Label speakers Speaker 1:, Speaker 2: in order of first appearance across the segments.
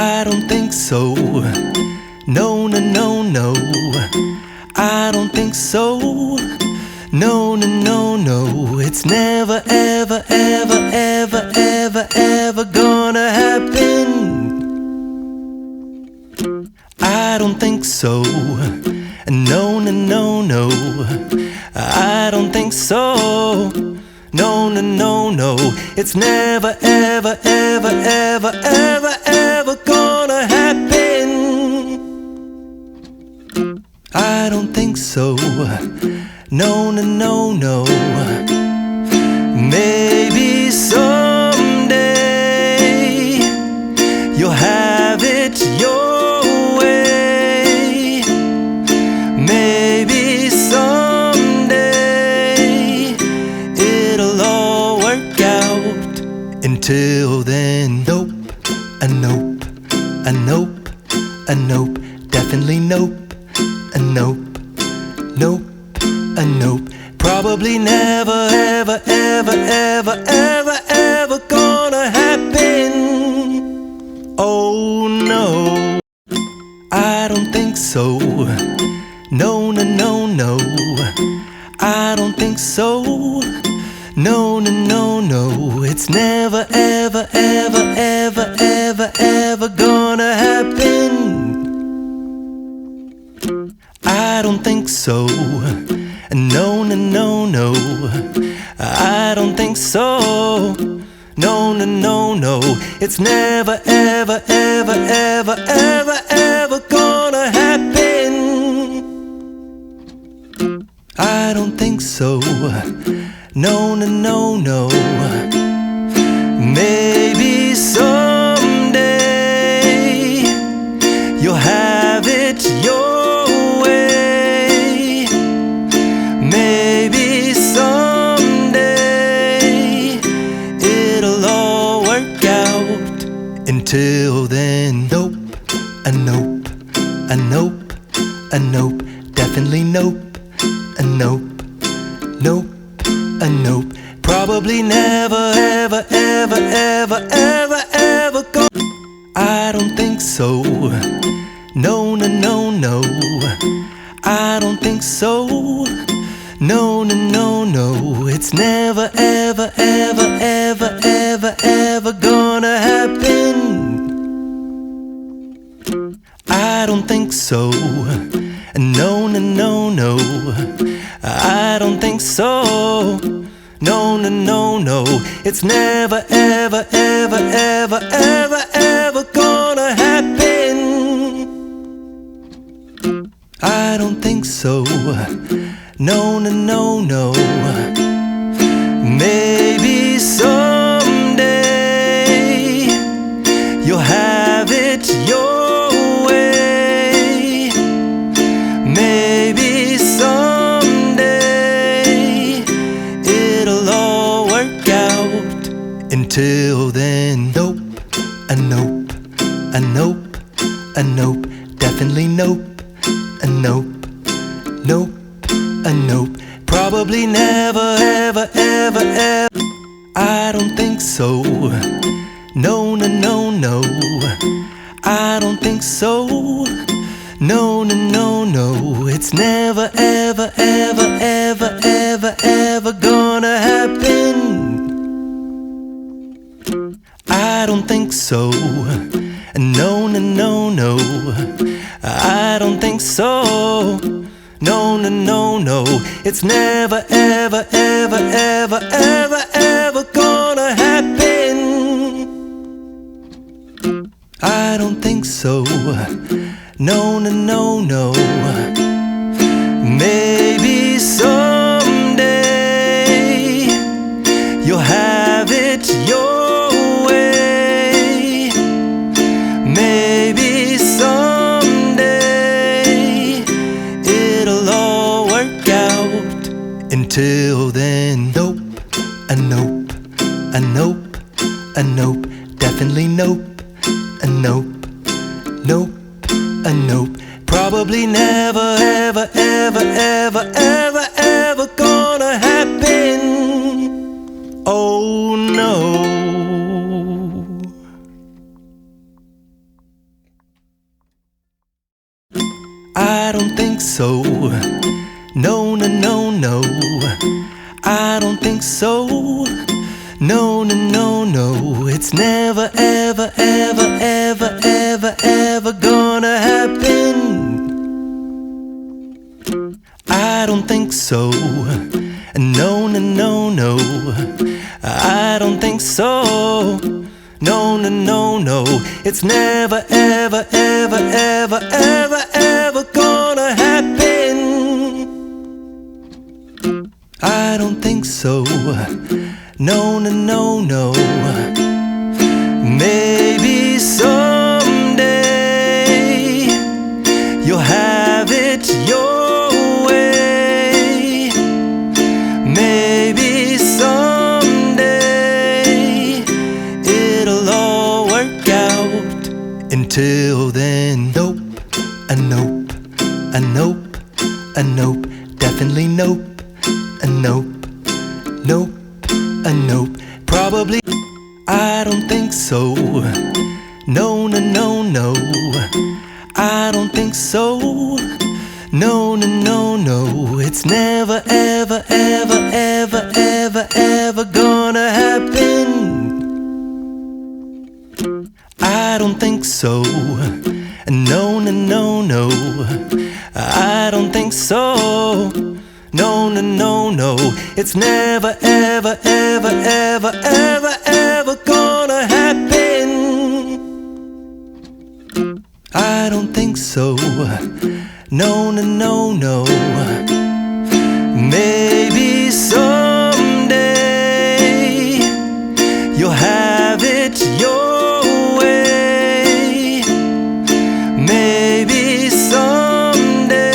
Speaker 1: I don't think so. No, no, no, no. I don't think so. No, no, no, no. It's never, ever, ever, ever, ever, ever gonna happen. I don't think so. No, no, no, no. I don't think so. No, no, no, no. It's never, ever, ever, ever, ever, ever gonna happen. I don't think so. No, no, no, no. Maybe someday you'll have it your way. Maybe someday it'll all work out. Until then, nope, a nope, a nope, a nope, definitely nope, a nope, nope, a nope. Probably never, ever, ever, ever, ever, ever gonna happen. Oh no, I don't think so. No, no, no, no. I don't think so. No, no, no, no. It's never, ever, ever, ever, ever, ever gonna happen. I don't think so. No, no, no, no. I don't think so. No, no, no, no. It's never, ever, ever, ever, ever, ever gonna happen. I don't think so. No, no, no, no. Maybe someday you'll have it your way. Maybe someday it'll all work out. Until then, nope, a nope, a nope, a nope, definitely nope, a nope, nope, a nope. Probably never, ever, ever, ever, ever, ever go. I don't think so. No, no, no, no. I don't think so. No, no, no, no. It's never, ever, ever, ever, ever, ever gonna happen. I don't think so. No, no, no, no. I don't think so. No, no, no, no. It's never, ever, ever, ever, ever, ever gonna happen. I don't think so. No, no, no, no. Maybe someday you'll have it your way. Maybe someday it'll all work out. Until then, nope, a nope, a nope, a nope, definitely nope, a nope, nope, a nope. Probably never, ever, ever, ever. I don't think so. No, no, no, no. I don't think so. No, no, no, no. It's never, ever, ever, ever, ever, ever gonna happen. I don't think so. No, no, no, no. I don't think so. No, no, no, no. It's never, ever, ever, ever, ever, ever gonna happen. I don't think so. No, no, no, no. Maybe someday you'll have it your way. Maybe someday it'll all work out. Until then, nope, a nope, a nope, a nope, definitely nope, a nope, nope, a nope. Probably never, ever, ever, ever, ever, ever gonna happen. Oh no. think so. No, no, no, no. I don't think so. No, no, no, no. It's never, ever, ever, ever, ever, ever gonna happen. I don't think so. No, no, no, no. I don't think so. No, no, no, no. It's never, ever, ever, ever, ever, ever gonna happen. I don't think so. No, no, no, no. Maybe someday you'll have it your way. Maybe someday it'll all work out. Until then, nope, a nope, a nope, a nope, definitely nope, a nope, nope, a nope, probably. I don't think so. No, no, no, no. I don't think so. No, no, no, no. It's never, ever, ever, ever, ever, ever gonna happen. I don't think so. No, no, no, no. I don't think so. No, no, no, no. It's never, ever, ever, ever, ever, ever gonna happen. I don't think so. No, no, no, no. Maybe someday you'll have it your way. Maybe someday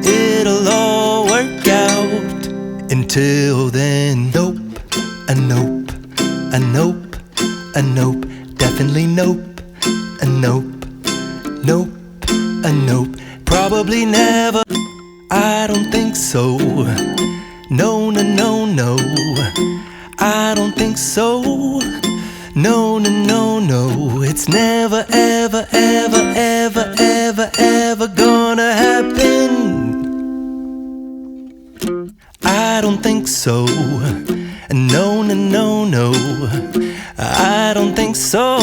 Speaker 1: it'll all work out. Until then, nope, a nope, a nope, a nope, definitely nope, a nope, nope, a nope, probably never. I don't think so. No, no, no, no. I don't think so. No, no, no, no. It's never, ever, ever, ever, ever, ever gonna happen. I don't think so. No, no, no, no. I don't think so.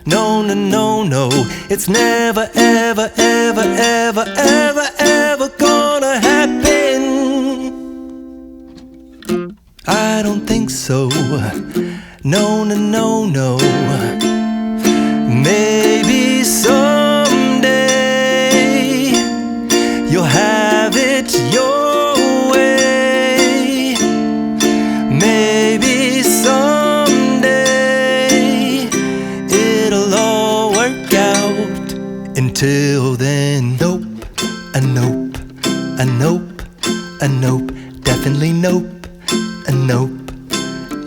Speaker 1: No, no, no, no. It's never, ever, ever, ever, ever, ever gonna happen. I don't think so. No, no, no, no. Maybe someday you'll have it your way. Maybe someday it'll all work out. Until then, nope, a nope, a nope, a nope, definitely nope, a nope,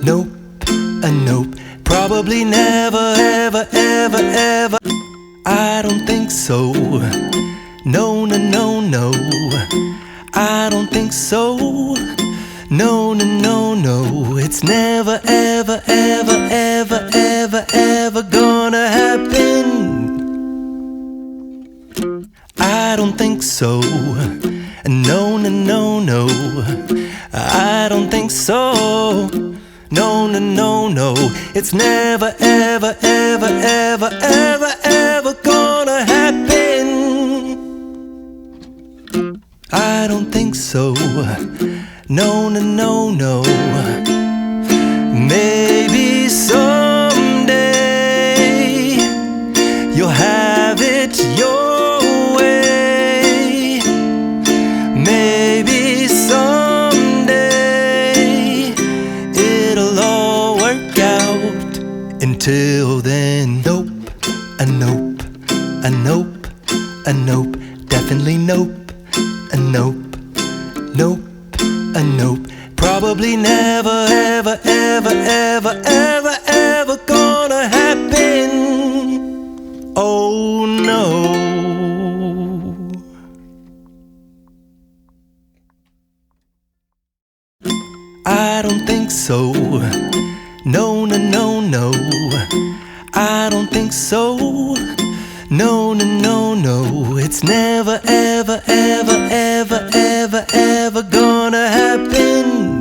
Speaker 1: nope, a nope, probably never, ever, ever, ever. I don't think so. No, no, no, no. I don't think so. No, no, no, no. It's never, ever, ever, ever, ever, ever gonna happen. I don't think so. No, no, no, no. I don't think so. No, no, no, no. It's never, ever, ever, ever, ever, ever gonna happen. I don't think so. No, no, no, no. Maybe someday you'll have it your way. Maybe someday it'll all work out. Until then, nope, a nope, a nope, a nope, definitely nope, a nope, nope, a nope, probably never, ever, ever, ever, ever, ever gonna happen. Oh no. I don't think so. No, no, no, no. I don't think so. No, no, no, no, it's never, ever, ever, ever, ever, ever gonna happen.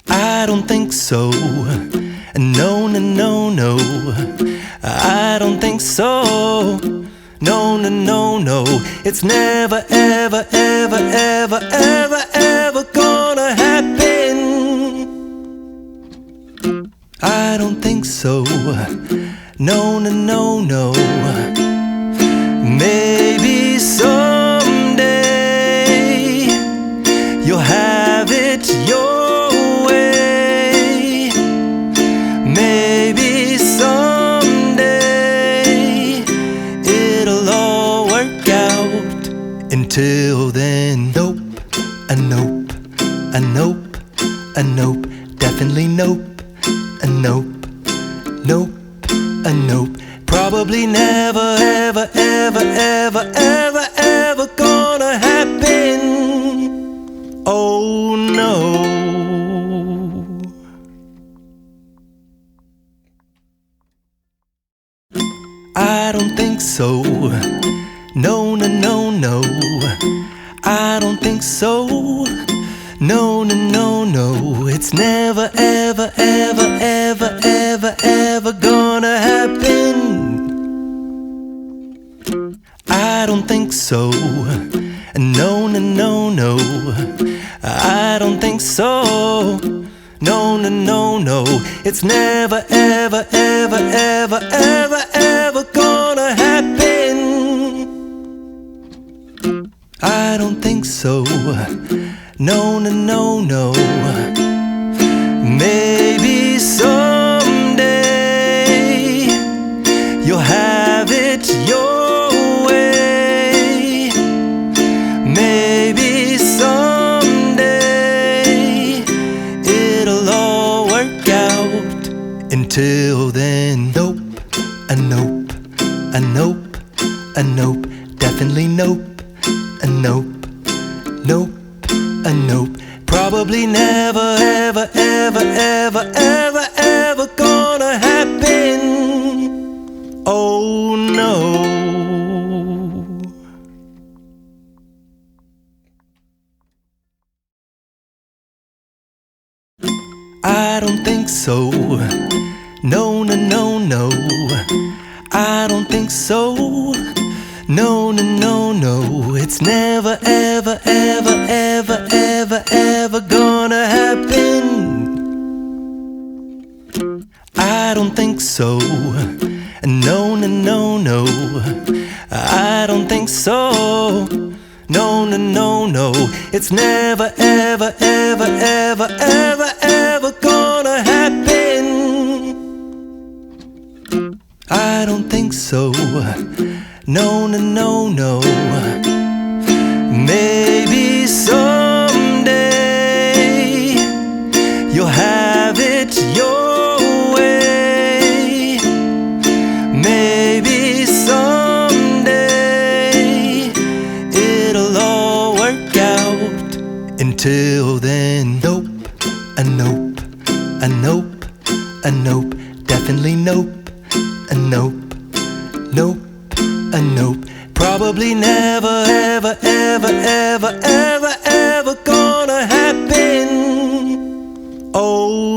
Speaker 1: I don't think so. No, no, no, no, I don't think so. No, no, no, no, it's never, ever, ever, ever, ever, ever gonna happen. I don't think so. No, no, no, no. Maybe someday you'll have it your way. Maybe someday it'll all work out. Until then, nope, a nope, a nope, a nope, definitely nope, a nope, nope, a nope. Probably never, ever, ever, ever, ever, ever gonna happen. Oh no. I don't think so. No, no, no, no, I don't think so. No, no, no, no, it's never, ever, ever, ever, ever, ever gonna happen. I don't think so. No, no, no, no, I don't think so. No, no, no, no, it's never, ever, ever, ever, ever, ever gonna happen. I don't think so. No, no, no, no. Maybe someday you'll have it your way. Maybe someday it'll all work out. Until then, nope, a nope, a nope, a nope, definitely nope, a nope, nope, a nope. Probably never, ever, ever, ever, ever, ever gonna happen. Oh no. I don't think so. No, no, no, no, I don't think so. No, no, no, no, it's never, ever, ever, ever, ever, ever gonna happen. I don't think so. No, no, no, no, I don't think so. No, no, no, no, it's never, ever, ever, ever, ever, ever gonna happen. I don't think so. No, no, no, no. Maybe someday you'll have it your way. Maybe someday it'll all work out. Until then, nope, a nope, a nope, a nope, definitely nope, a nope, nope, a nope. Probably never, ever, ever, ever, ever, ever gonna happen. Oh